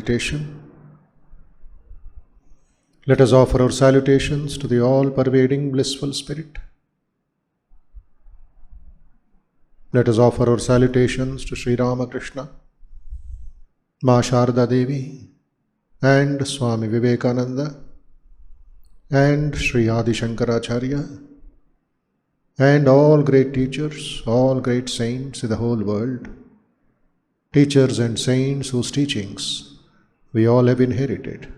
meditation. Let us offer our salutations to the all-pervading blissful Spirit. Let us offer our salutations to Sri Ramakrishna, Ma Sharda Devi, and Swami Vivekananda, and Sri Adi Shankaracharya, and all great teachers, all great saints in the whole world, teachers and saints whose teachings we all have inherited.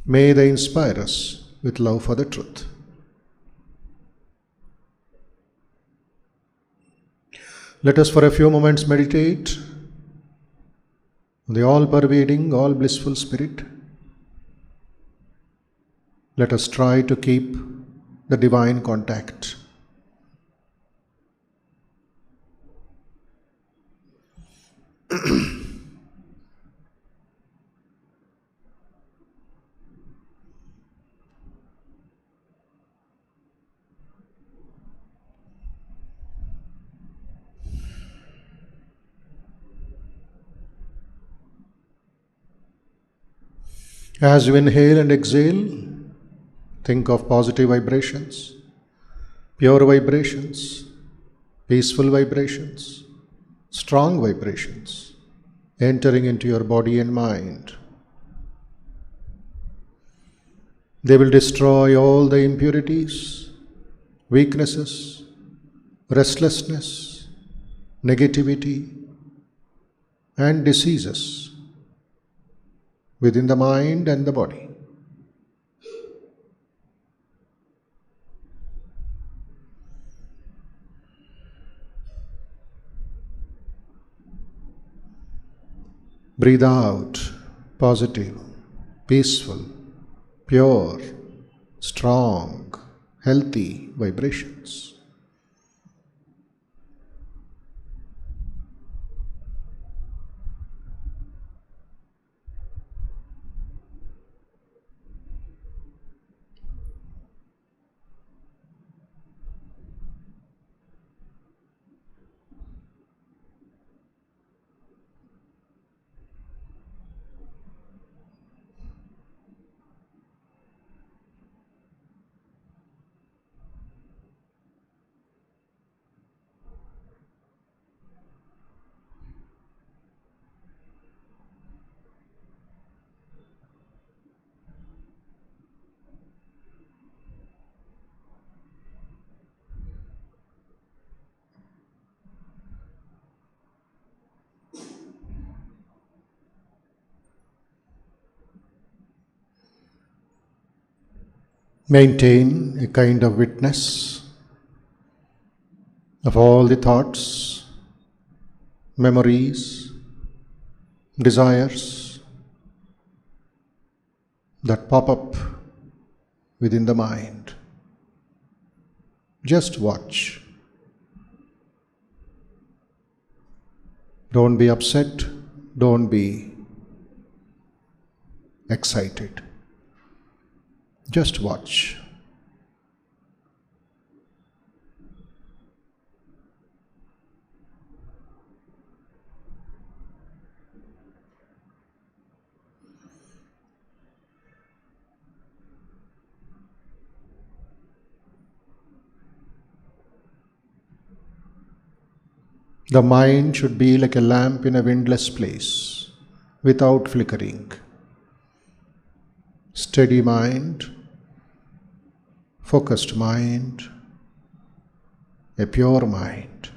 May they inspire us with love for the truth. Let us for a few moments meditate on the all-pervading, all-blissful Spirit. Let us try to keep the divine contact. As you inhale and exhale, think of positive vibrations, pure vibrations, peaceful vibrations, strong vibrations entering into your body and mind. They will destroy all the impurities, weaknesses, restlessness, negativity, and diseases within the mind and the body. Breathe out positive, peaceful, pure, strong, healthy vibrations. Maintain a kind of witness of all the thoughts, memories, desires that pop up within the mind. Just watch. Don't be upset, don't be excited. Just watch. The mind should be like a lamp in a windless place, without flickering. Steady mind, focused mind, a pure mind.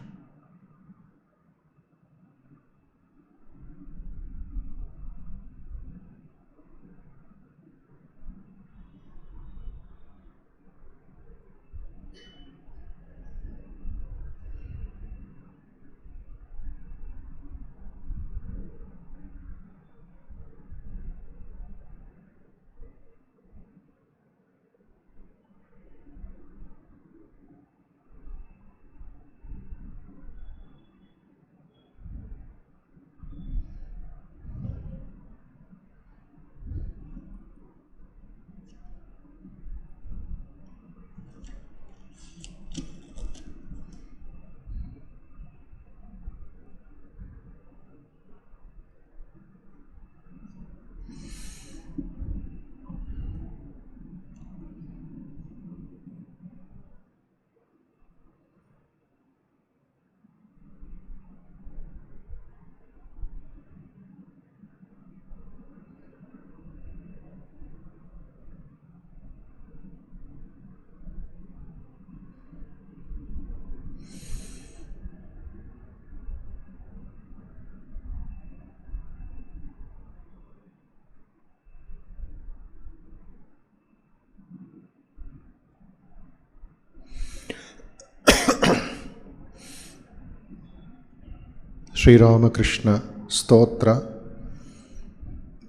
Sri Ramakrishna Stotra.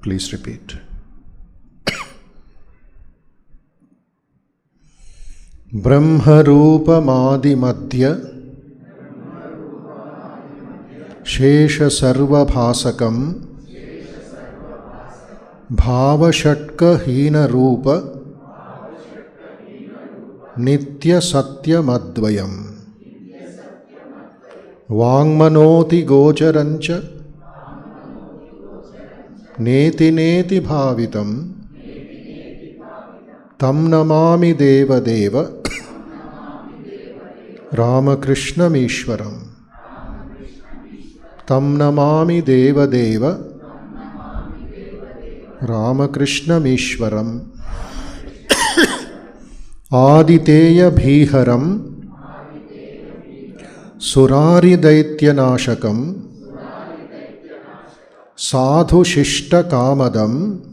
Please repeat. Brahma Rupa Madhi Madhya Shesha Sarva Bhasakam Bhava Shatka Hina Rupa Nitya Satya Madvayam Vangmanoti Gocharancha Neti Neti Bhavitam Tam Namami Deva Deva Ramakrishna Mishwaram. Tam Namami Deva Deva Ramakrishna Mishwaram. Aditeya Bhiharam Surari Daityanashakam Sadhu Shishta Kamadam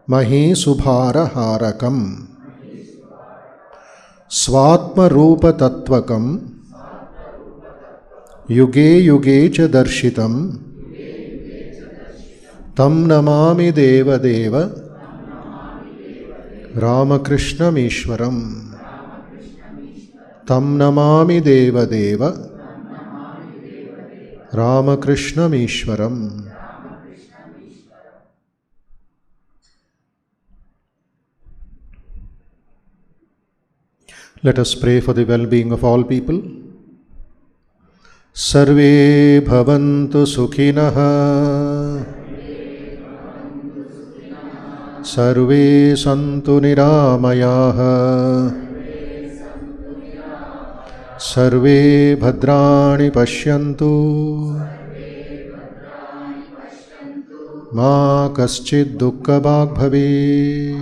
Mahi Subhara Harakam Swatma Rupa Tattvakam Yuge Yuge Cha Darshitam Tam Namami Deva Deva Ramakrishna Mishwaram. Tam Namami Deva Deva Ramakrishna Mishwaram. Let us pray for the well-being of all people. Sarve bhavantu sukhinaha, sarve santu niramayaha, sarve bhadrani pashyantu, ma kaschid dukkha bhag bhavet.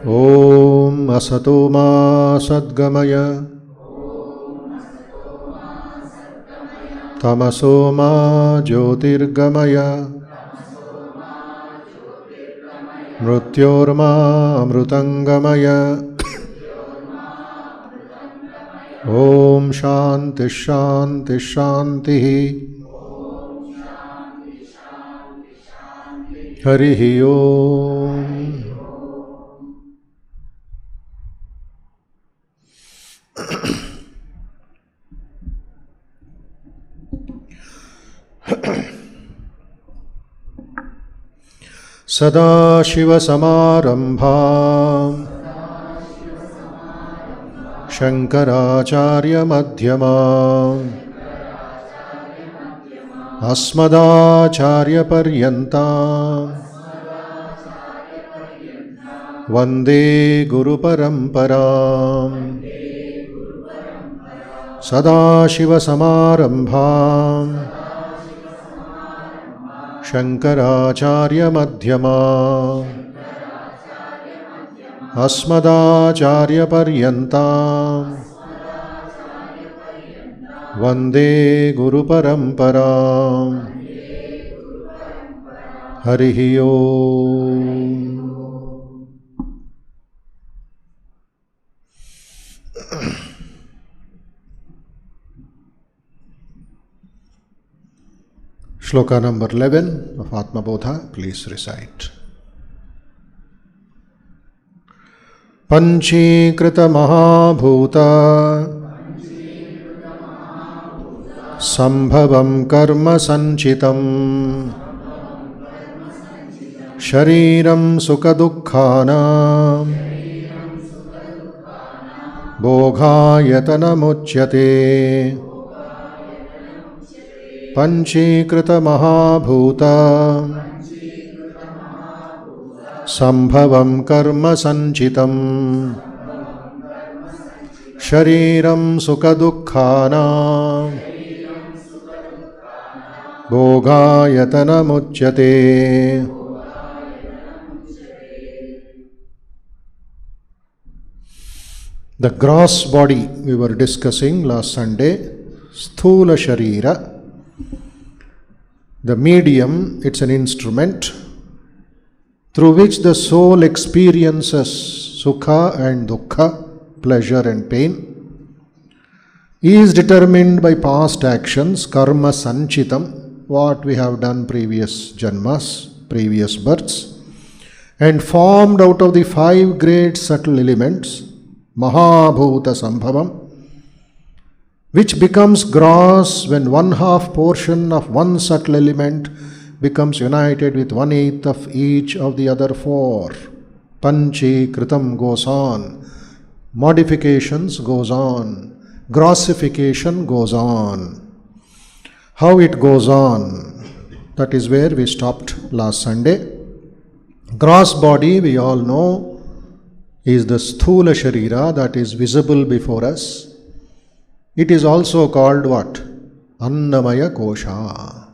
Om Asato Ma Sadgamaya Tamaso Ma Jyotirgamaya Mrutyorma Amrutangamaya. Om Shanti Shanti Shanti. Harihi Om. Sadashiva Samarambha Shankaracharya Madhyama Asmadacharya Paryanta Vande Guru Paramparam. Sadashiva Samarambha Shankaracharya Madhyama Asmadacharya Paryanta Vande Guru Paramparam. Harihi Om. Shloka number 11 of Atma Bodha, please recite. Panchīkrita Mahabhuta Sambhavam Karma Sanchitam Shariram Sukha Dukkhānam Bhoghāyatana Muchyate. Panchīkrita Mahabhuta Sambhavam Karma Sanchitam Shariram Sukha Dukkhānam Bhoghāyatana Muchyate. The gross body we were discussing last Sunday, Sthula Sharira. The medium, it's an instrument through which the soul experiences sukha and dukkha, pleasure and pain. is determined by past actions, karma sanchitam, what we have done previous janmas, previous births, and formed out of the 5 great subtle elements, Mahabhuta Sambhavam, which becomes gross when 1/2 portion of one subtle element becomes united with 1/8 of each of the other 4. Panchi Kritam goes on, modifications goes on, grossification goes on. How it goes on, that is where we stopped last Sunday. Gross body, we all know, is the Sthula Sharira that is visible before us. It is also called what? Annamaya Kosha.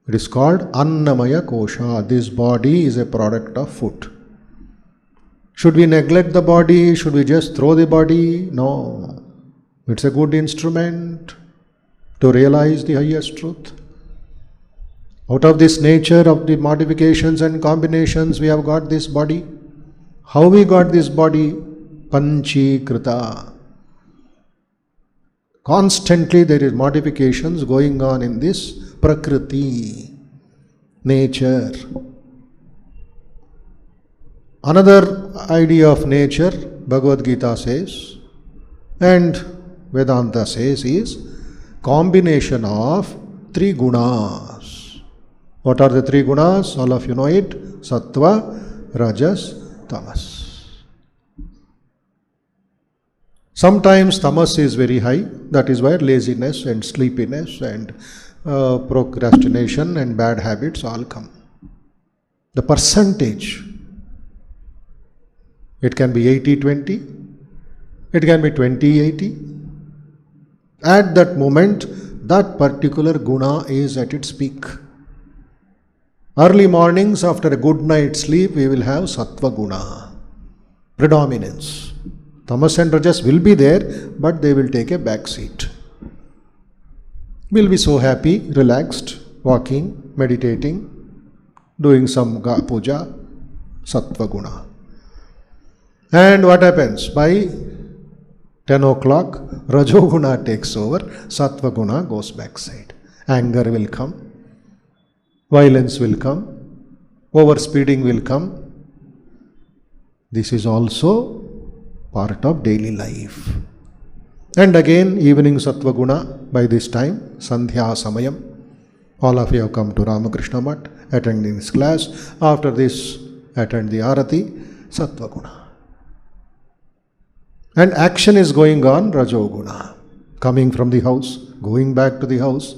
It is called Annamaya Kosha. This body is a product of food. Should we neglect the body? Should we just throw the body? No. It's a good instrument to realize the highest truth. Out of this nature of the modifications and combinations, we have got this body. How we got this body? Panchi Krita. Constantly there is modifications going on in this Prakriti, nature. Another idea of nature, Bhagavad Gita says, and Vedanta says, is combination of 3 gunas. What are the 3 gunas? All of you know it. Sattva, Rajas, Tamas. Sometimes tamas is very high, that is why laziness and sleepiness and procrastination and bad habits all come. The percentage, it can be 80-20, it can be 20-80. At that moment, that particular guna is at its peak. Early mornings after a good night's sleep, we will have sattva guna, predominance. Tamas and Rajas will be there, but they will take a back seat. We'll be so happy, relaxed, walking, meditating, doing some puja, sattva guna. And what happens? By 10 o'clock, Rajoguna takes over, sattva guna goes backside. Anger will come, violence will come, overspeeding will come. This is also part of daily life. And again, evening sattva guna, by this time, Sandhya Samayam. All of you have come to Ramakrishna Mat, attending this class. After this, attend the Arati, sattva guna. And action is going on, Rajoguna. Coming from the house, going back to the house,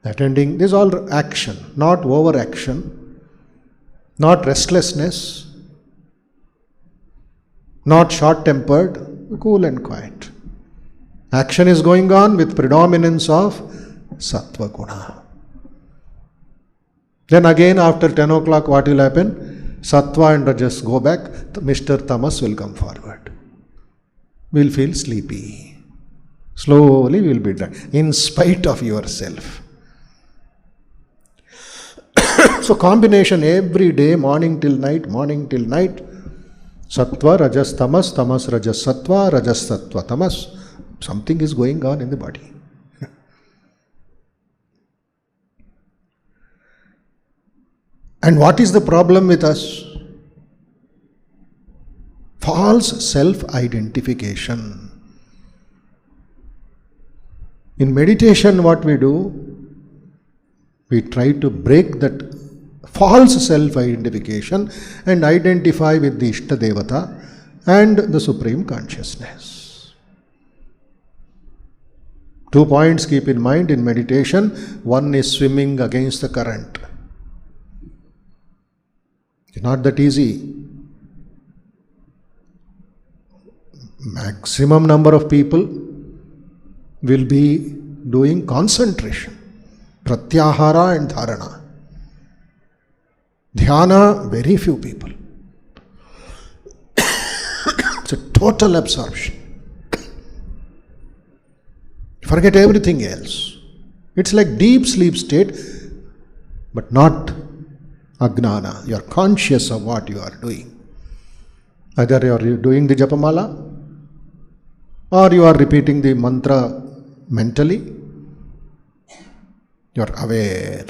attending. This is all action, not overaction, not restlessness, not short-tempered, cool and quiet. Action is going on with predominance of sattva guna. Then again after 10 o'clock what will happen? Sattva and Rajas go back, Mr. Tamas will come forward. We'll feel sleepy. Slowly we'll be done, in spite of yourself. So combination every day, morning till night, Sattva, Rajas, Tamas, Tamas, Rajas, Sattva, Rajas, Sattva, Tamas. Something is going on in the body. And what is the problem with us? False self-identification. In meditation, what we do? We try to break that false self-identification and identify with the Ishta Devata and the Supreme Consciousness. 2 points keep in mind in meditation. One is swimming against the current. It's not that easy. Maximum number of people will be doing concentration, pratyahara and dharana. Dhyana, very few people. It's a total absorption. Forget everything else. It's like deep sleep state, but not agnana. You are conscious of what you are doing. Either you are doing the japamala, or you are repeating the mantra mentally, you are aware.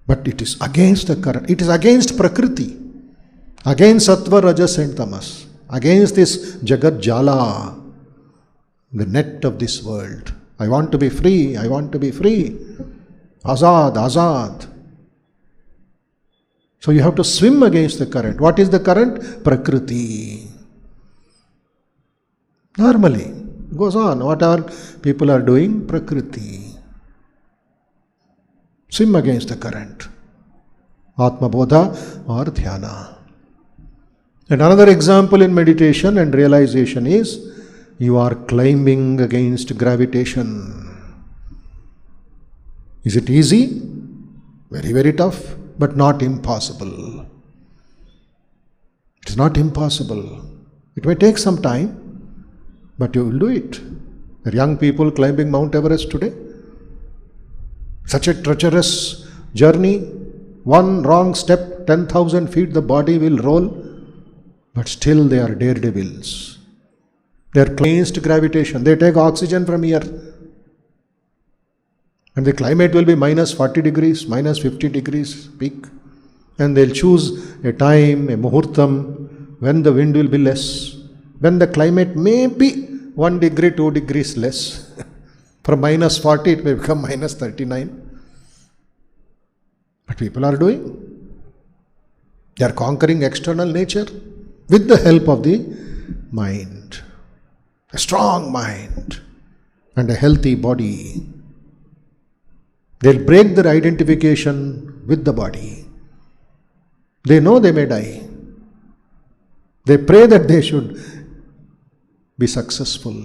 But it is against the current. It is against Prakriti, against Sattva, Rajas and Tamas, against this Jagat Jala, the net of this world. I want to be free, I want to be free. Azad, Azad. So you have to swim against the current. What is the current? Prakriti. Normally, goes on. Whatever people are doing, Prakriti. Swim against the current. Atma Bodha or Dhyana. And another example in meditation and realization is, you are climbing against gravitation. Is it easy? Very, very tough, but not impossible. It is not impossible. It may take some time, but you will do it. There are young people climbing Mount Everest today. Such a treacherous journey. One wrong step, 10,000 feet, the body will roll, but still they are daredevils. They are against gravitation. They take oxygen from here. And the climate will be minus 40 degrees, minus 50 degrees peak. And they'll choose a time, a muhurtam, when the wind will be less. When the climate may be 1 degree, 2 degrees less. From minus 40 it may become minus 39. But people are doing. They are conquering external nature with the help of the mind. A strong mind and a healthy body. They'll break their identification with the body. They know they may die. They pray that they should be successful.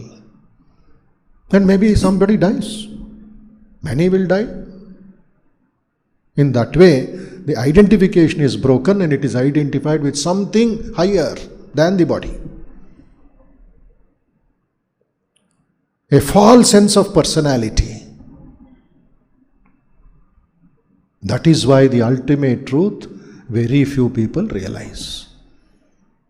And maybe somebody dies. Many will die. In that way, the identification is broken and it is identified with something higher than the body. A false sense of personality. That is why the ultimate truth, very few people realize.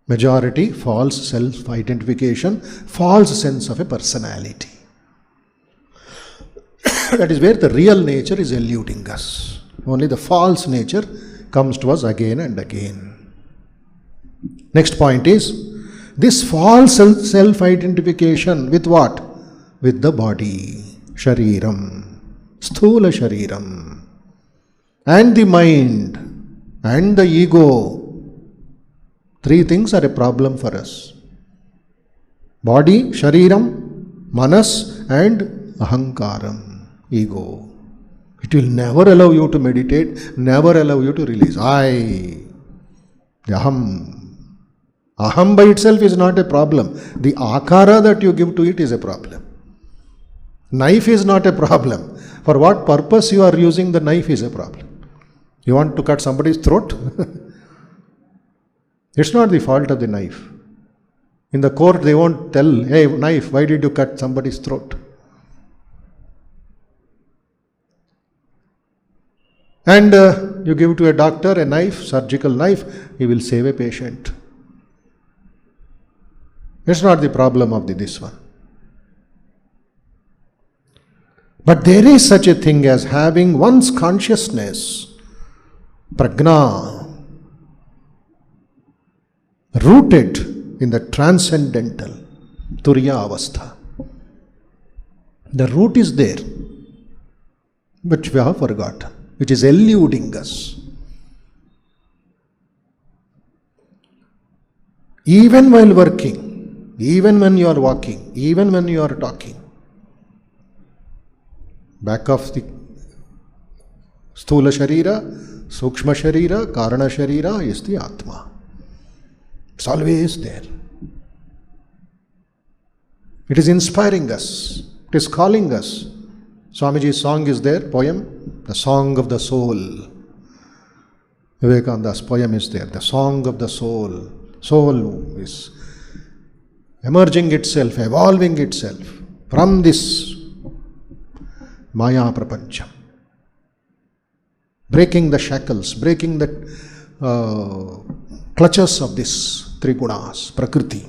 Majority, false self-identification, false sense of a personality. That is where the real nature is eluding us. Only the false nature comes to us again and again. Next point is, this false self-identification with what? With the body, shariram, sthula shariram, and the mind, and the ego. Three things are a problem for us. Body, shariram, manas, and ahankaram, ego. It will never allow you to meditate, never allow you to release. I, the aham. Aham by itself is not a problem. The akara that you give to it is a problem. Knife is not a problem. For what purpose you are using the knife is a problem. You want to cut somebody's throat? It's not the fault of the knife. In the court they won't tell, hey knife, why did you cut somebody's throat? And you give to a doctor a knife, surgical knife, he will save a patient. It's not the problem of this one. But there is such a thing as having one's consciousness, prajna, rooted in the transcendental, turiya avastha. The root is there, but we have forgotten, which is eluding us. Even while working, even when you are walking, even when you are talking, back of the sthula sharira, sukshma sharira, karana sharira is the Atma. It's always there. It is inspiring us. It is calling us. Swamiji's song is there, poem, the song of the soul. Vivekananda's poem is there, the song of the soul. Soul is emerging itself, evolving itself from this Maya Prapancham. Breaking the shackles, breaking the clutches of this three gunas, Prakriti.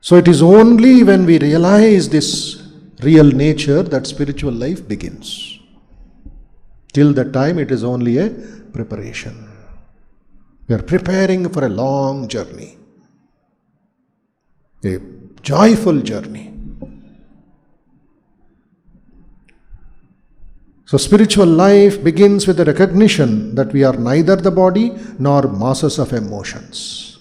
So it is only when we realize this real nature that spiritual life begins. Till that time it is only a preparation. We are preparing for a long journey, a joyful journey. So spiritual life begins with the recognition that we are neither the body nor masses of emotions,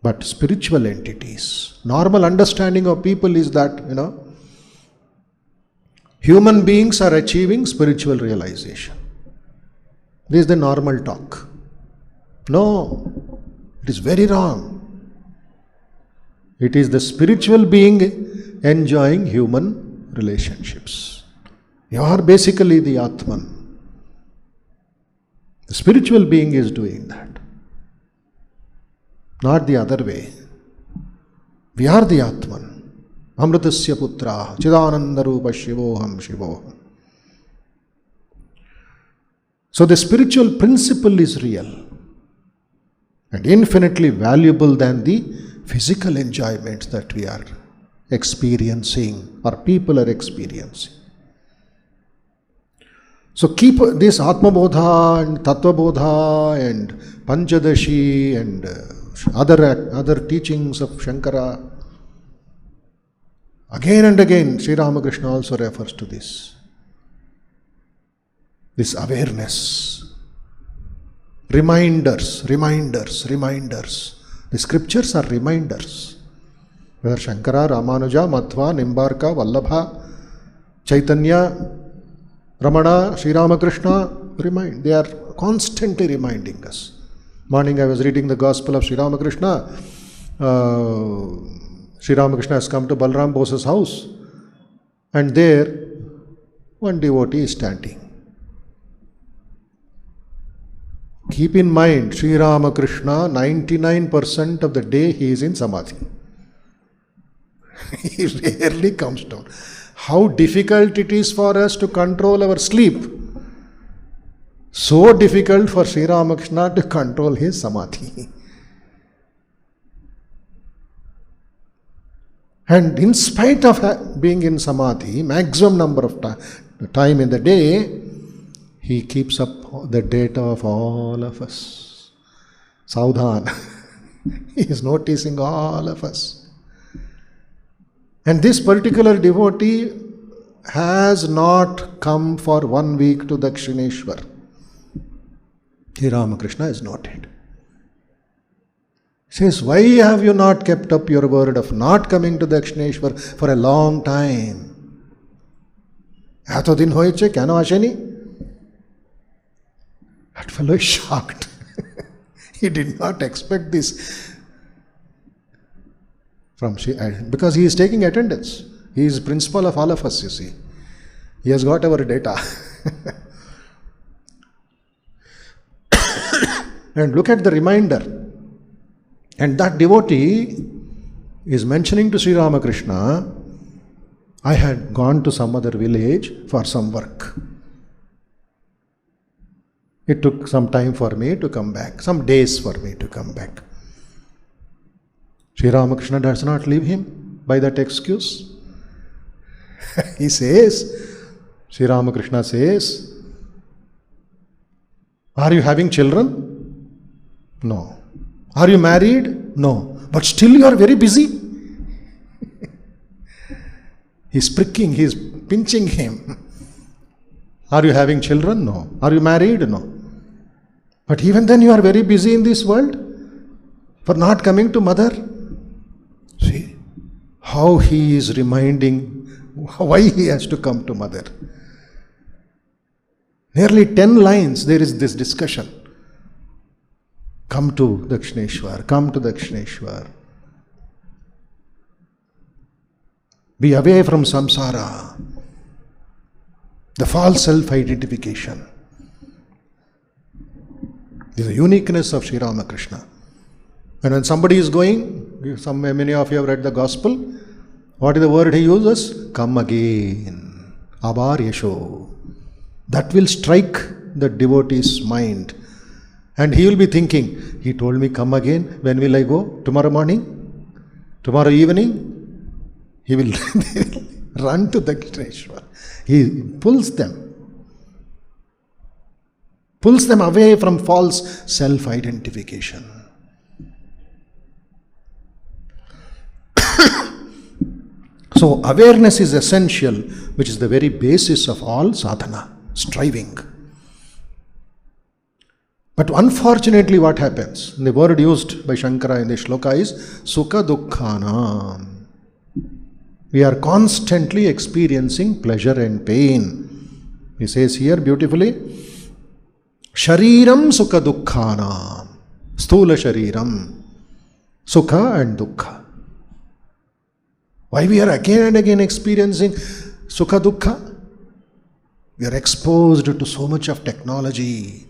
but spiritual entities. Normal understanding of people is that, human beings are achieving spiritual realization. This is the normal talk. No, it is very wrong. It is the spiritual being enjoying human relationships. You are basically the Atman. The spiritual being is doing that. Not the other way. We are the Atman. Amritasya putra, Chidananda rupa shivoham shivoham. So the spiritual principle is real and infinitely valuable than the physical enjoyments that we are experiencing or people are experiencing. So keep this Atma Bodha and Tattva Bodha and Panchadashi and other teachings of Shankara. Again and again, Sri Ramakrishna also refers to this. This awareness. Reminders. The scriptures are reminders. Whether Shankara, Ramanuja, Madhva, Nimbarka, Vallabha, Chaitanya, Ramana, Sri Ramakrishna, they are constantly reminding us. Morning I was reading the Gospel of Sri Ramakrishna. Sri Ramakrishna has come to Balram Bose's house and there one devotee is standing. Keep in mind, Sri Ramakrishna, 99% of the day he is in Samadhi. He rarely comes down. How difficult it is for us to control our sleep. So difficult for Sri Ramakrishna to control his Samadhi. And in spite of being in Samadhi, maximum number of time in the day, he keeps up the data of all of us. Saudhan. He is noticing all of us. And this particular devotee has not come for 1 week to Dakshineshwar. Sri Ramakrishna is noted. He says, why have you not kept up your word of not coming to Dakshineshwar for a long time? Eto din hoyeche, keno asheni? That fellow is shocked. He did not expect this. Because he is taking attendance. He is principal of all of us, you see. He has got our data. And look at the reminder. And that devotee is mentioning to Sri Ramakrishna, I had gone to some other village for some work. It took some time for me to come back, some days for me to come back. Sri Ramakrishna does not leave him by that excuse. He says, Sri Ramakrishna says, are you having children? No. Are you married? No. But still you are very busy. He's pricking, he's pinching him. Are you having children? No. Are you married? No. But even then you are very busy in this world for not coming to mother. See how he is reminding why he has to come to mother. Nearly 10 lines there is this discussion. Come to Dakshineshwar, come to Dakshineshwar. Be away from samsara, the false self-identification. This is the uniqueness of Sri Ramakrishna. And when somebody is going, many of you have read the Gospel, what is the word he uses? Come again. Abar Yasho. That will strike the devotee's mind. And he will be thinking, he told me come again, when will I go? Tomorrow morning? Tomorrow evening? He will run to the Krishna. He pulls them away from false self-identification. So awareness is essential, which is the very basis of all sadhana, striving. But unfortunately what happens? The word used by Shankara in the shloka is sukha dukkhana. We are constantly experiencing pleasure and pain. He says here beautifully, Shariram sukha dukkhana. Sthula shariram. Sukha and dukkha. Why we are again and again experiencing sukha dukkha? We are exposed to so much of technology,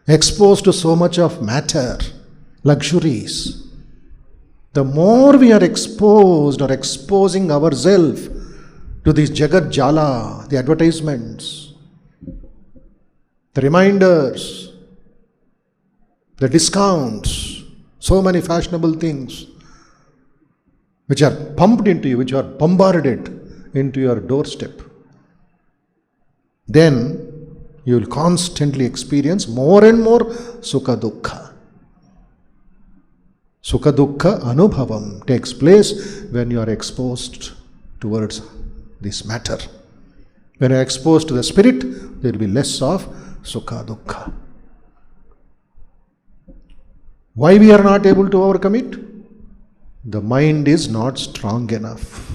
exposed to so much of matter, luxuries. The more we are exposed or exposing ourselves to this Jagat Jala, the advertisements, the reminders, the discounts, so many fashionable things which are pumped into you, which are bombarded into your doorstep, then you will constantly experience more and more sukha dukkha. Sukha dukkha anubhavam takes place when you are exposed towards this matter. When you are exposed to the spirit, there will be less of sukha dukkha. Why we are not able to overcome it? The mind is not strong enough.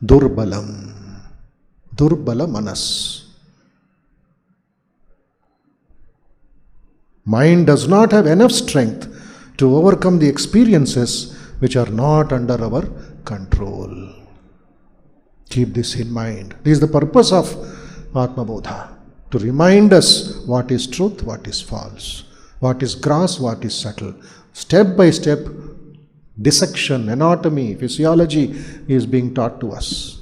Durbalam. Durbala manas. Mind does not have enough strength to overcome the experiences which are not under our control. Keep this in mind. This is the purpose of Atma Bodha, to remind us what is truth, what is false, what is gross, what is subtle. Step by step, dissection, anatomy, physiology is being taught to us.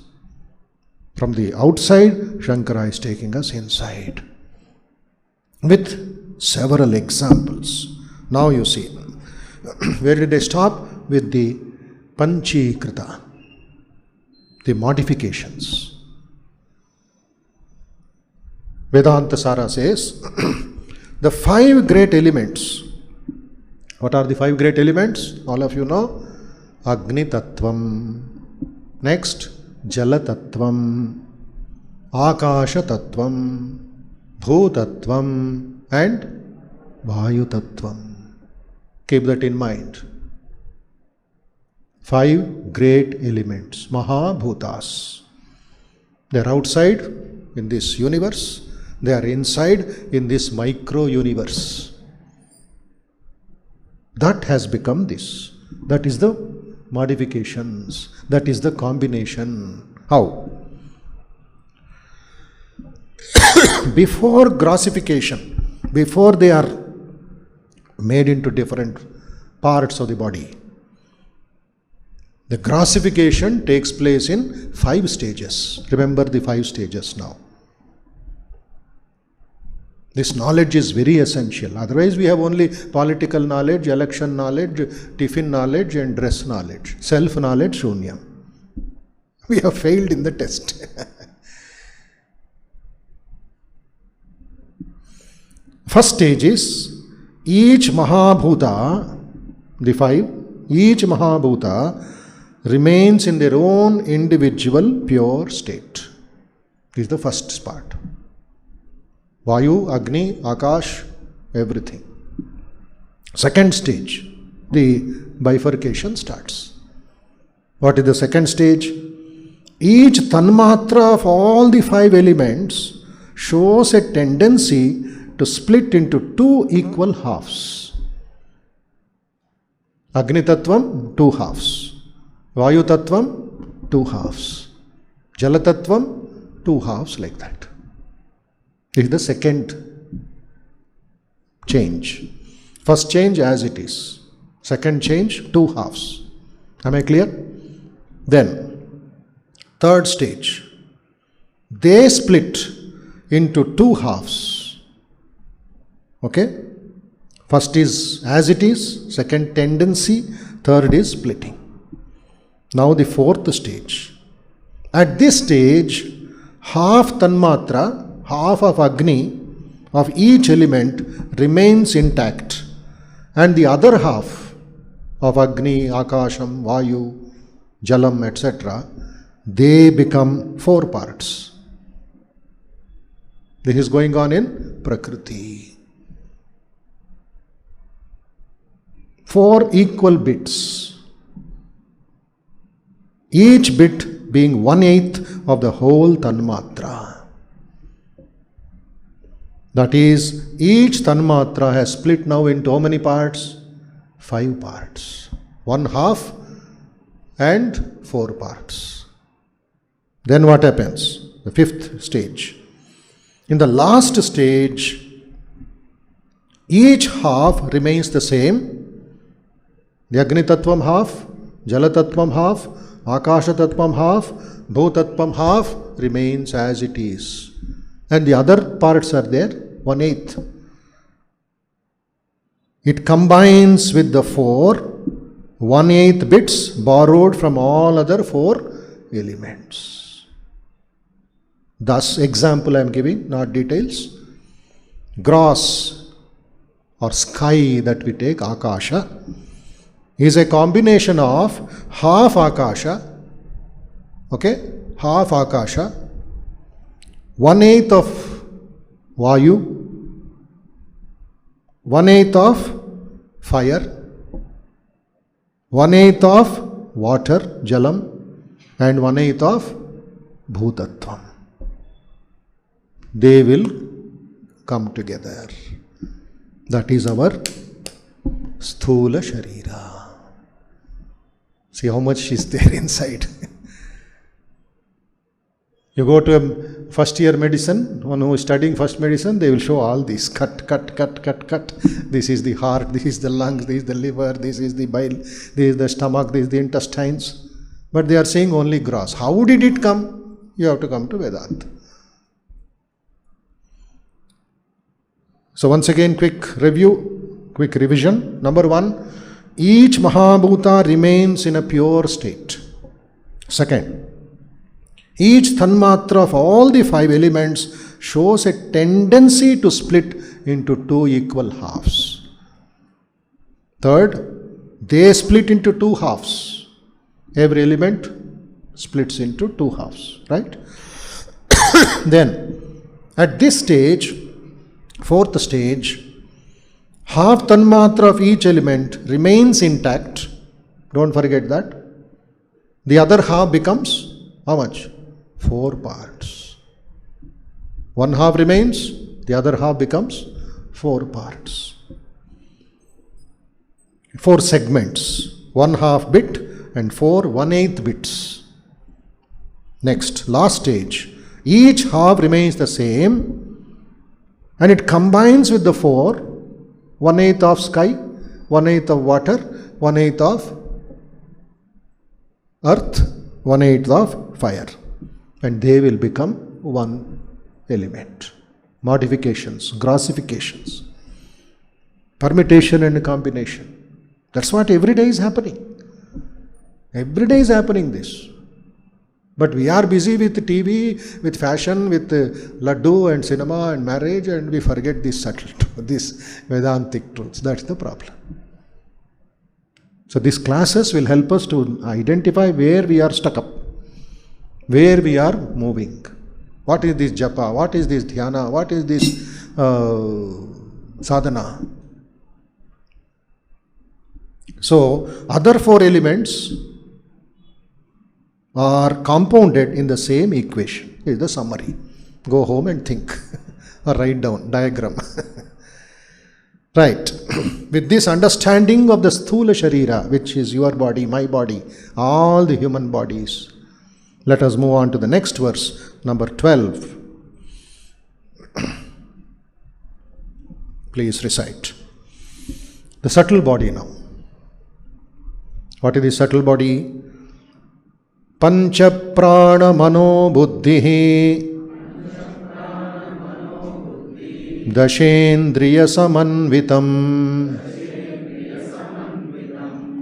From the outside, Shankara is taking us inside with several examples. Now you see, where did I stop? With the Panchikrita, the modifications. Vedanta Sara says, the 5 great elements. What are the 5 great elements? All of you know. Agni Tattvam. Next, Jala Tattvam, Akasha Tattvam, Bhutattvam, and Vayu Tattvam. Keep that in mind. 5 great elements, Mahabhutas. They are outside in this universe, they are inside in this micro universe. That has become this. That is the modifications. That is the combination. How? Before grossification, before they are made into different parts of the body, the grossification takes place in 5 stages. Remember the 5 stages now. This knowledge is very essential. Otherwise, we have only political knowledge, election knowledge, tiffin knowledge, and dress knowledge. Self-knowledge, shunyam. We have failed in the test. First stage is, each Mahabhuta, the 5, each Mahabhuta remains in their own individual pure state. This is the first part. Vayu, Agni, Akash, everything. Second stage, the bifurcation starts. What is the second stage? Each tanmatra of all the 5 elements shows a tendency to split into 2 equal halves. Agni Tattvam, 2 halves. Vayu Tattvam, 2 halves. Jala Tattvam, 2 halves, like that. This is the second change. First change as it is. Second change, 2 halves. Am I clear? Then, third stage. They split into 2 halves. Okay? First is as it is, second tendency, third is splitting. Now the fourth stage. At this stage, half tanmatra, half of Agni, of each element remains intact, and the other half of Agni, Akasham, Vayu, Jalam, etc., they become four parts. This is going on in Prakriti. Four equal bits, each bit being 1/8 of the whole tanmatra. That is, each tanmatra has split now into how many parts? 5 parts. 1/2 and 4 parts. Then what happens? The fifth stage. In the last stage, each half remains the same. The Agni Tattvam half, Jala Tattvam half, Akasha Tattvam half, Bhutattvam half remains as it is. And the other parts are there, 1/8. It combines with the 4 1/8 bits borrowed from all other 4 elements. Thus, example I am giving, not details. Gross or sky that we take, Akasha, is a combination of half Akasha, okay, half Akasha, 1/8 of Vayu, 1/8 of fire, 1/8 of water, Jalam, and 1/8 of Bhutattvam. They will come together. That is our Sthula Sharira. See how much is there inside. You go to a first year medicine, one who is studying first medicine, they will show all this. Cut. This is the heart, this is the lungs, this is the liver, this is the bile, this is the stomach, this is the intestines. But they are saying only gross. How did it come? You have to come to Vedanta. So once again, quick review, quick revision. Number 1, each Mahabhuta remains in a pure state. Second, each Tanmatra of all the 5 elements shows a tendency to split into 2 equal halves. Third, they split into 2 halves. Every element splits into 2 halves, right? Then, at this stage, fourth stage, half Tanmatra of each element remains intact. Don't forget that. The other half becomes how much? 4 parts. 1/2 remains, the other half becomes 4 parts. 4 segments, 1/2 bit and 4 1/8 bits. Next, last stage, each half remains the same and it combines with the 4, 1/8 of sky, 1/8 of water, 1/8 of earth, 1/8 of fire. And they will become one element. Modifications, grossifications, permutation and combination. That's what every day is happening. Every day is happening this. But we are busy with TV, with fashion, with laddu and cinema and marriage, and we forget this subtle, this Vedantic truths. That's the problem. So these classes will help us to identify where we are stuck up, where we are moving. What is this japa? What is this dhyana? What is this sadhana? So, other 4 elements are compounded in the same equation. This is the summary. Go home and think or write down diagram. Right. With this understanding of the Sthula Sharira, which is your body, my body, all the human bodies, let us move on to the next verse, number 12. Please recite. The subtle body now. What is the subtle body? Pancha prana mano buddhi Dashendriyasamanvitam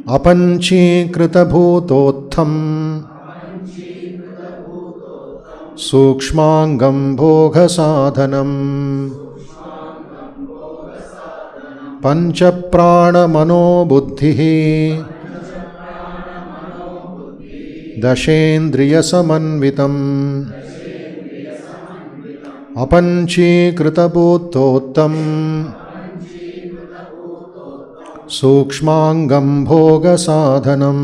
Apanchikritabhutotham Sukshmangam bhogasadhanam Panchaprana manobuddhihi Dashendriyasamanvitam Apanchikritabhutottam Sukshmangam bhogasadhanam.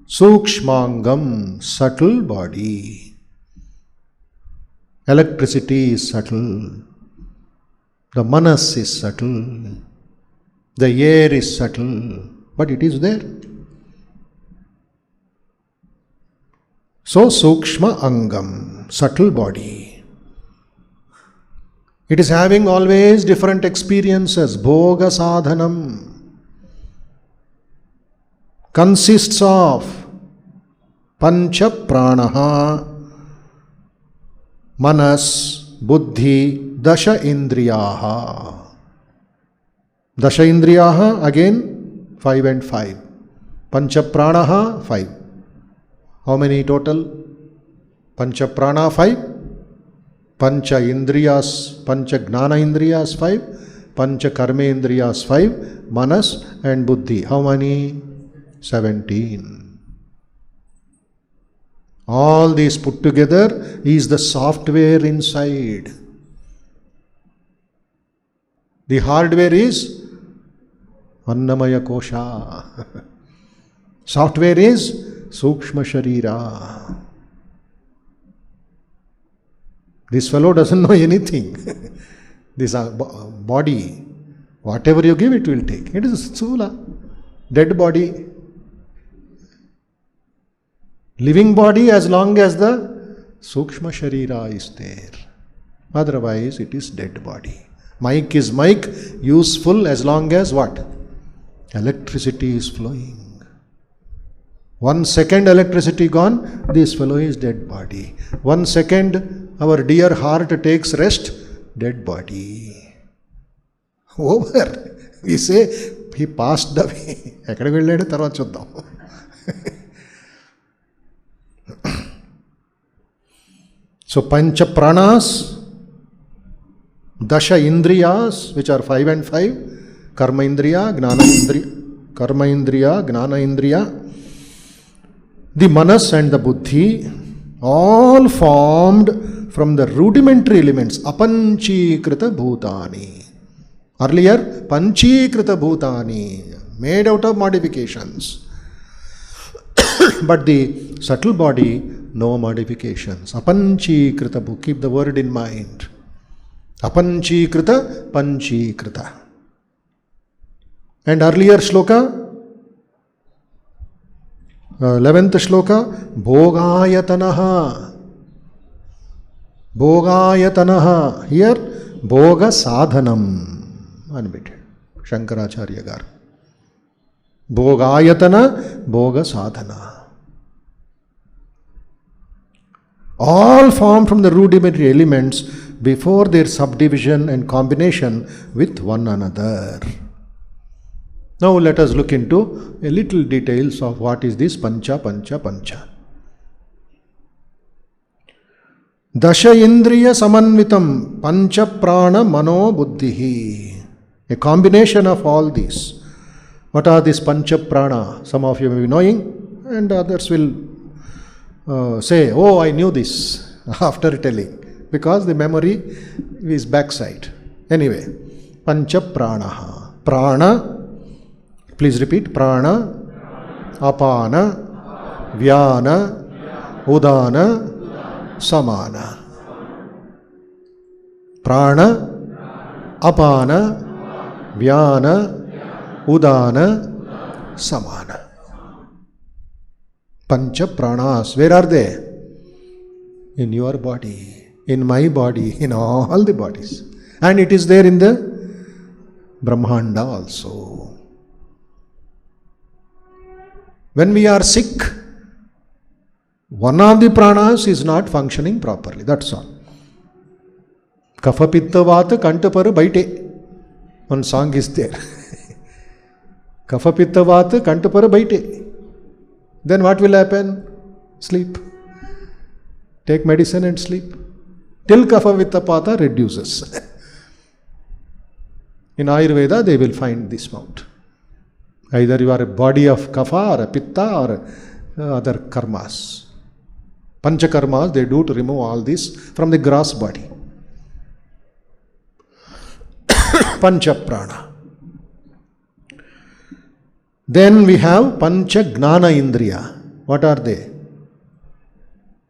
Sukshmangam, subtle body. Electricity is subtle. The manas is subtle. The air is subtle. But it is there. So, Sukshma Angam, subtle body. It is having always different experiences. Bhoga sadhanam consists of Pancha Pranaha, Manas, Buddhi, Dasha Indriyaha. Dasha Indriyaha again 5 and 5. Pancha Pranaha 5. How many total? Pancha Prana 5. Pancha Indriyas, Pancha Gnana Indriyas 5. Pancha Karma Indriyas 5. Manas and Buddhi. How many? 17. All these put together is the software inside. The hardware is Annamaya Kosha. Software is Sukshma Sharira. This fellow doesn't know anything. This body, whatever you give, it will take. It is Sula, dead body. Living body as long as the Sukshma Sharira is there. Otherwise, it is dead body. Mic is mic, useful as long as what? Electricity is flowing. 1 second electricity gone, this fellow is dead body. 1 second, our dear heart takes rest, dead body. Over. We say, he passed away. ఎక్కడికి వెళ్ళాడు తర్వాత చూద్దాం. So Pancha Pranas, Dasha Indriyas, which are 5 and 5, Karma Indriya, Gnana Indriya, the Manas and the Buddhi, all formed from the rudimentary elements, Apanchikrita Bhutani. Earlier, Panchikrita Bhutani, made out of modifications. But the subtle body, no modifications. Apanchikrita, keep the word in mind. Apanchikrita, Panchikrita. And earlier shloka, 11th shloka, Bhogayatanaha. Bhogayatanaha. Here, Bhoga Sadhanam. Unbidden. Shankaracharya Gar. Bhogayatana, Bhoga Sadhana. All formed from the rudimentary elements before their subdivision and combination with one another. Now let us look into a little details of what is this Pancha. Dasha Indriya Samanvitam Pancha Prana Mano Buddhihi. A combination of all these. What are these Pancha Prana? Some of you may be knowing and others will say, oh, I knew this after telling. Because the memory is backside. Anyway, Pancha Pranaha. Prana, please repeat, Prana, Apana, Vyana, Udana, Samana. Prana, Apana, Vyana, Udana, Samana. Pancha Pranas. Where are they? In your body, in my body, in all the bodies. And it is there in the Brahmanda also. When we are sick, one of the pranas is not functioning properly. That's all. Kapha Pitta Vata Kantaparu Baite. One song is there. Kapha Pitta Vata Kantaparu Baite. Then what will happen? Sleep. Take medicine and sleep. Till Kapha Pitta Vata reduces. In Ayurveda, they will find this amount. Either you are a body of Kapha or a Pitta or other karmas. Pancha karmas they do to remove all this from the gross body. Pancha prana. Then we have Pancha Gnana Indriya. What are they?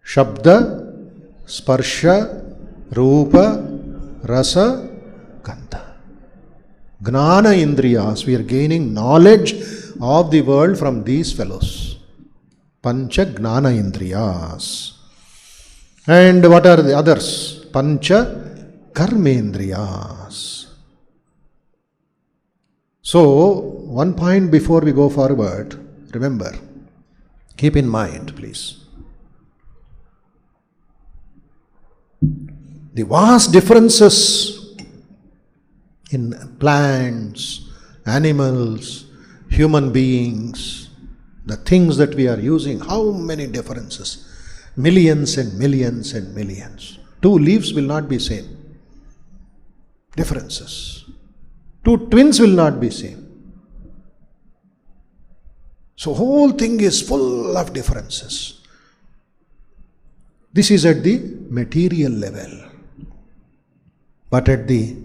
Shabda, Sparsha, Rupa, Rasa, Gandha. Gnana Indriyas. We are gaining knowledge of the world from these fellows. Pancha Gnana Indriyas. And what are the others? Pancha Karmendriyas. So, one point before we go forward, remember, keep in mind, please. The vast differences in plants, animals, human beings, the things that we are using, how many differences? Millions and millions and millions. Two leaves will not be same. Differences. Two twins will not be same. So whole thing is full of differences. This is at the material level. But at the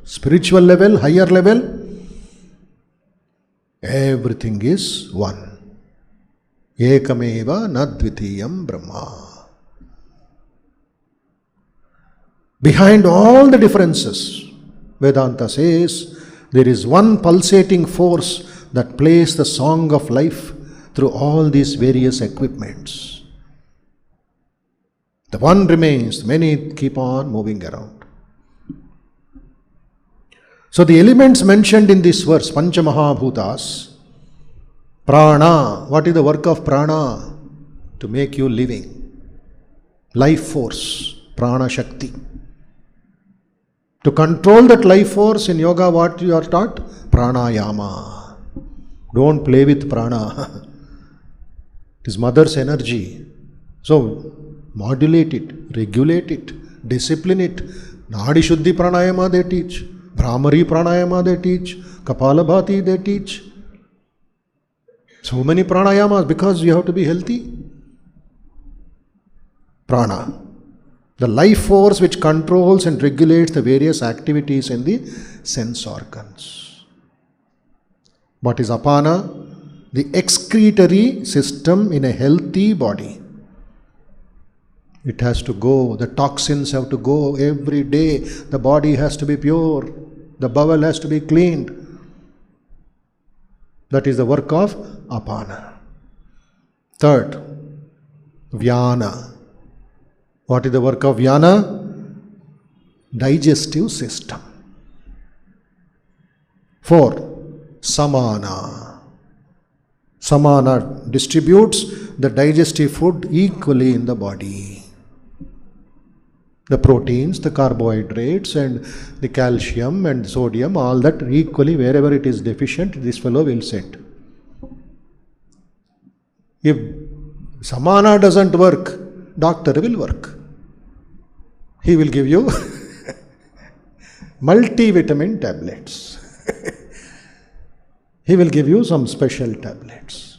spiritual level, higher level, everything is one. Ekameva nadvitiyam Brahma. Behind all the differences, Vedanta says, there is one pulsating force that plays the song of life through all these various equipments. The one remains, many keep on moving around. So the elements mentioned in this verse, Pancha Mahabhutas, Prana, what is the work of Prana? To make you living. Life force, Prana Shakti. To control that life force in yoga, what you are taught? Pranayama. Don't play with prana. It is mother's energy. So, modulate it, regulate it, discipline it. Nadi Shuddhi Pranayama they teach. Brahmari Pranayama they teach. Kapalabhati they teach. So many pranayamas because you have to be healthy. Prana. The life force which controls and regulates the various activities in the sense organs. What is apana? The excretory system in a healthy body. It has to go, the toxins have to go every day, the body has to be pure, the bowel has to be cleaned. That is the work of apana. Third, vyana. What is the work of vyana? Digestive system. 4. Samana. Samana distributes the digestive food equally in the body. The proteins, the carbohydrates and the calcium and sodium, all that equally wherever it is deficient, this fellow will send. If samana doesn't work, doctor will work. He will give you multivitamin tablets. He will give you some special tablets.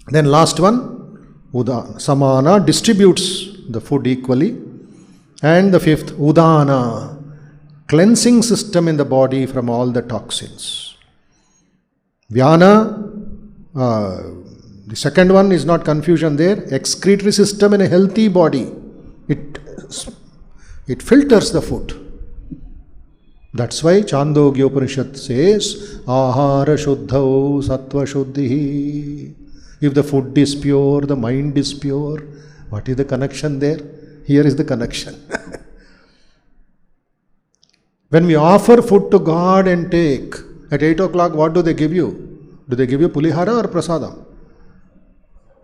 Then last one, Udana. Samana distributes the food equally. And the fifth, Udana, cleansing system in the body from all the toxins. Vyana, the second one is not confusion there. Excretory system in a healthy body. It filters the food. That's why Chandogya Upanishad says, Ahara Shuddhau Sattva Shuddhi. If the food is pure, the mind is pure. What is the connection there? Here is the connection. When we offer food to God and take, at 8 o'clock, what do they give you? Do they give you Pulihara or Prasadam?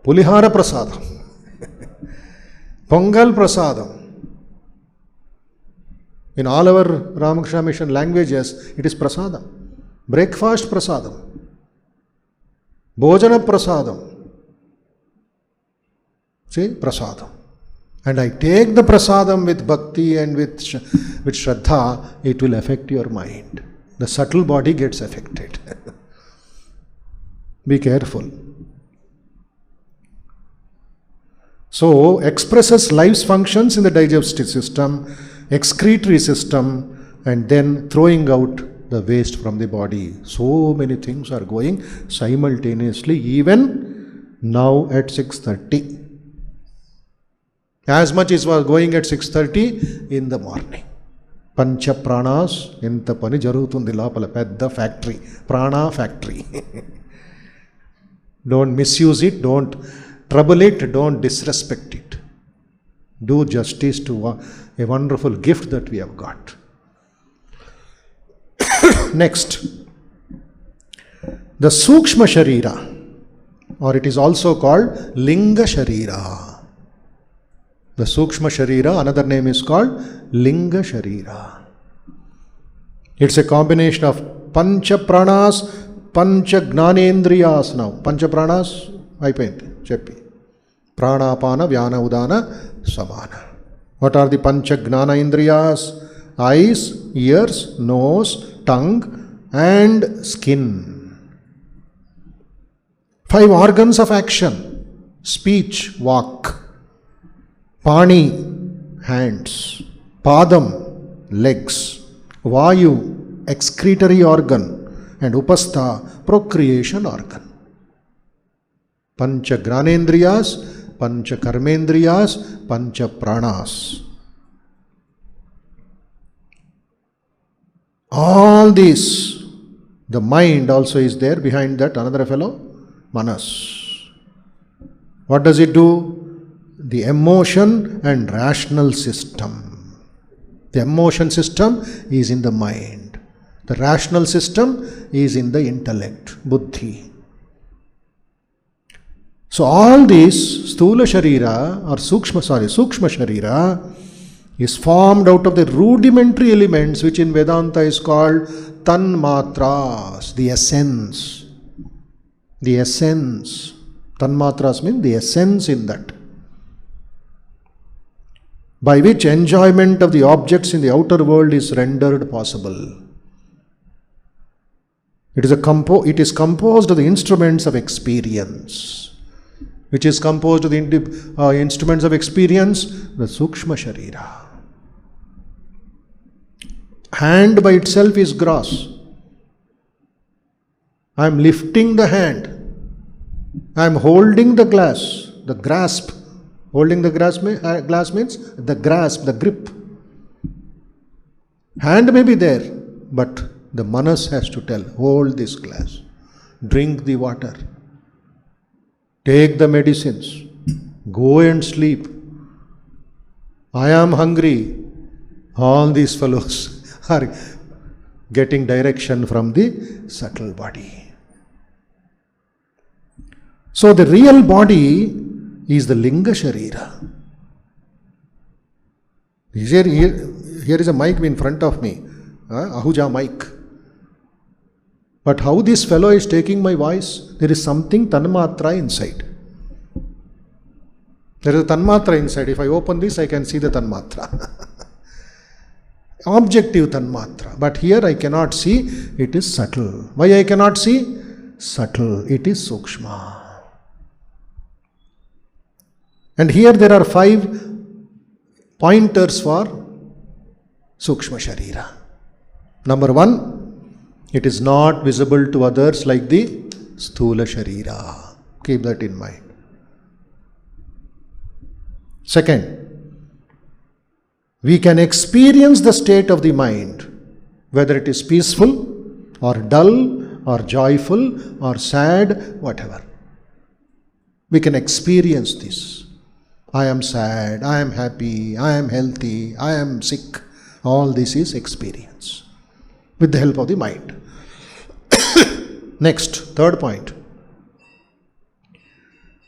Pulihara Prasadam. Pongal Prasadam. In all our Ramakrishna Mission languages, it is prasadam. Breakfast prasadam. Bhojana prasadam. See, prasadam. And I take the prasadam with bhakti and with shraddha, it will affect your mind. The subtle body gets affected. Be careful. So, expresses life's functions in the digestive system, excretory system, and then throwing out the waste from the body. So many things are going simultaneously, even now at 6:30. As much as was going at 6:30 in the morning. Pancha pranas, inta pani jarugutundi lopala pedda factory, prana factory. Don't misuse it, don't trouble it, don't disrespect it. Do justice to a wonderful gift that we have got. Next, the Sukshma Sharira, or it is also called Linga Sharira. The Sukshma Sharira, another name is called Linga Sharira. It's a combination of Pancha Pranas, Pancha Gnanendriyas now. Pancha Pranas, అయిపోయింది చెప్పి. Pranapana, Vyana, Udana, Samana. What are the Pancha Gnana Indriyas? Eyes, ears, nose, tongue and skin. 5 organs of action. Speech, walk. Pani, hands. Padam, legs. Vayu, excretory organ. And Upastha, procreation organ. Pancha Granendriyas, Pancha Karmendriyas, Pancha Pranas. All these, the mind also is there behind that, another fellow, Manas. What does it do? The emotion and rational system. The emotion system is in the mind. The rational system is in the intellect, buddhi. So all these Sthula Sharira or Sukshma Sharira is formed out of the rudimentary elements which in Vedanta is called Tanmatras, the essence. The essence. Tanmatras means the essence in that. By which enjoyment of the objects in the outer world is rendered possible. It is composed of the instruments of experience. Which is composed of the instruments of experience? The Sukshma Sharira. Hand by itself is gross. I am lifting the hand. I am holding the glass. The grasp. Holding the glass means the grasp, the grip. Hand may be there, but the manas has to tell, hold this glass. Drink the water. Take the medicines. Go and sleep. I am hungry. All these fellows are getting direction from the subtle body. So the real body is the Linga Sharira. Here is a mic in front of me. Ahuja mic. But how this fellow is taking my voice? There is something Tanmatra inside. There is a Tanmatra inside. If I open this, I can see the Tanmatra. Objective Tanmatra. But here I cannot see, it is subtle. Why I cannot see? Subtle. It is Sukshma. And here there are 5 pointers for Sukshma Sharira. Number 1, it is not visible to others like the Sthula Sharira. Keep that in mind. Second, we can experience the state of the mind, whether it is peaceful or dull or joyful or sad, whatever. We can experience this. I am sad, I am happy, I am healthy, I am sick. All this is experience with the help of the mind. Next, third point.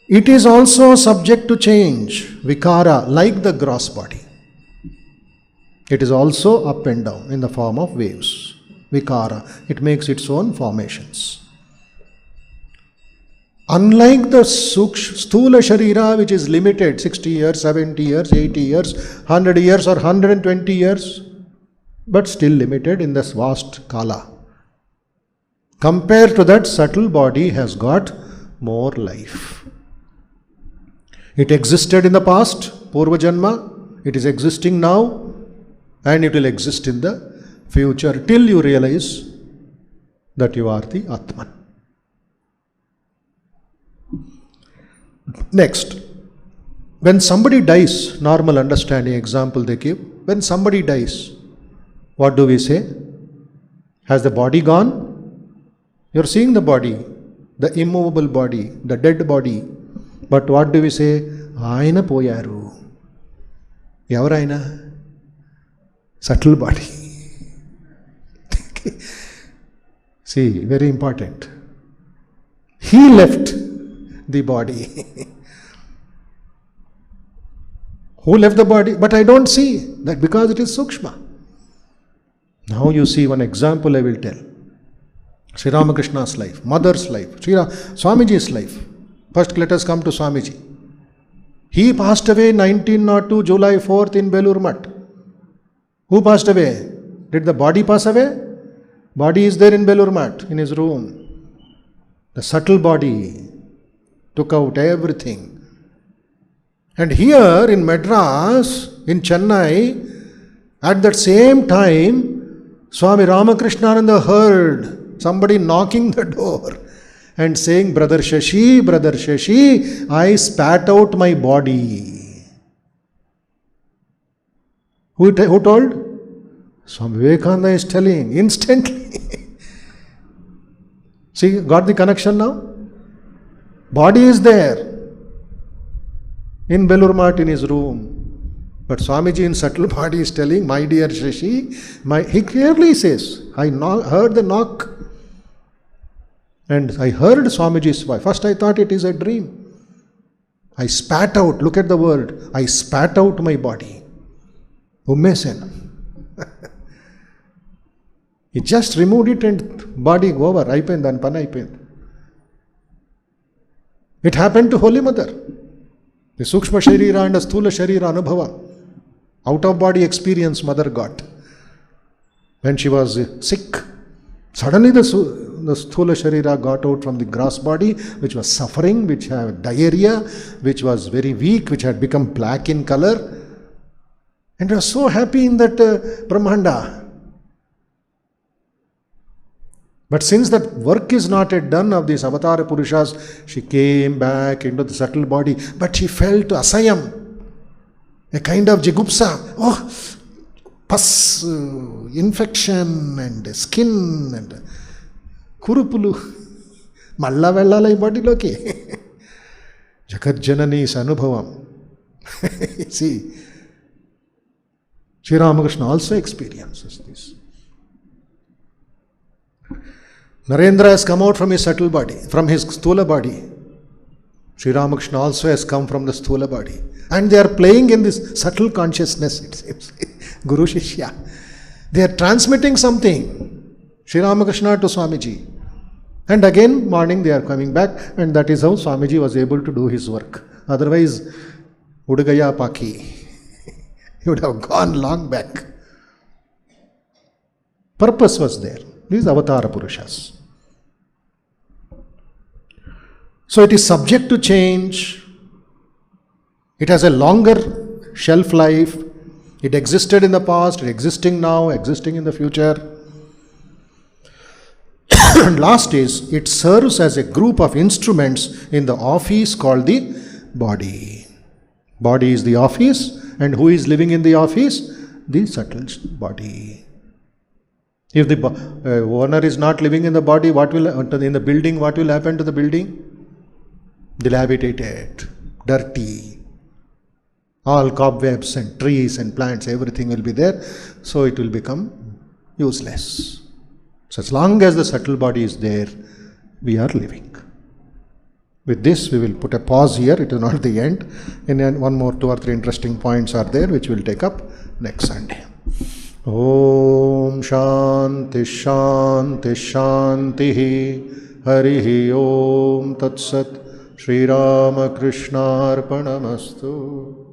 It is also subject to change, vikara, like the gross body. It is also up and down in the form of waves. Vikara. It makes its own formations. Unlike the Sthula Sharira, which is limited 60 years, 70 years, 80 years, 100 years or 120 years, but still limited in this vast Kala. Compared to that, subtle body has got more life. It existed in the past, Purva Janma, it is existing now, and it will exist in the future till you realize that you are the Atman. Next, when somebody dies, normal understanding example they give, when somebody dies, what do we say? Has the body gone? You're seeing the body, the immovable body, the dead body. But what do we say? Aina poyaru. Yavaraina? Subtle body. See, very important. He left the body. Who left the body? But I don't see that because it is Sukshma. Now you see one example I will tell. Sri Ramakrishna's life, mother's life, Swamiji's life. First let us come to Swamiji. He passed away 1902 July 4th in Belur Math. Who passed away? Did the body pass away? Body is there in Belur Math, in his room. The subtle body took out everything. And here in Madras, in Chennai, at that same time, Swami Ramakrishna heard somebody knocking the door and saying, Brother Shashi, I spat out my body. Who told? Swami Vivekananda is telling instantly. See, got the connection now? Body is there in Belur Math in his room. But Swamiji in subtle body is telling, my dear Shashi, he clearly says, I heard the knock. And I heard Swamiji's voice. First I thought it is a dream. I spat out, look at the word, I spat out my body. Ummesen. He just removed it and body over, అయిపోయింది దాని పని అయిపోయింది. It happened to Holy Mother. The Sukshma Sharira and the Sthula Sharira Anubhava. Out of body experience mother got. When she was sick, suddenly the Sthula Sharira got out from the gross body, which was suffering, which had diarrhea, which was very weak, which had become black in color. And was so happy in that Brahmanda. But since that work is not yet done of these Avatara Purushas, she came back into the subtle body, but she felt asayam, a kind of jigupsa. Oh, pus, infection and skin and kurupulu. Malla vellala ee body loki. Jagat Janani's anubhavam. See, Sri Ramakrishna also experiences this. Narendra has come out from his subtle body, from his Sthula body. Sri Ramakrishna also has come from the Sthula body. And they are playing in this subtle consciousness, it seems. Guru Shishya. They are transmitting something. Sri Ramakrishna to Swamiji. And again, morning they are coming back, and that is how Swamiji was able to do his work. Otherwise, Udagaya Paki. He would have gone long back. Purpose was there. These Avatara Purushas. So it is subject to change. It has a longer shelf life. It existed in the past, existing now, existing in the future. And last is, it serves as a group of instruments in the office called the body. Body is the office, and who is living in the office? The subtle body. If the owner is not living in the body, in the building, what will happen to the building? Dilapidated, dirty. All cobwebs and trees and plants, everything will be there. So it will become useless. So as long as the subtle body is there, we are living. With this, we will put a pause here. It is not the end. And then one more 2 or 3 interesting points are there, which we will take up next Sunday. Om Shanti Shanti Shanti. Harihi Om Tat Sat. Shri Ramakrishna Arpanamastu.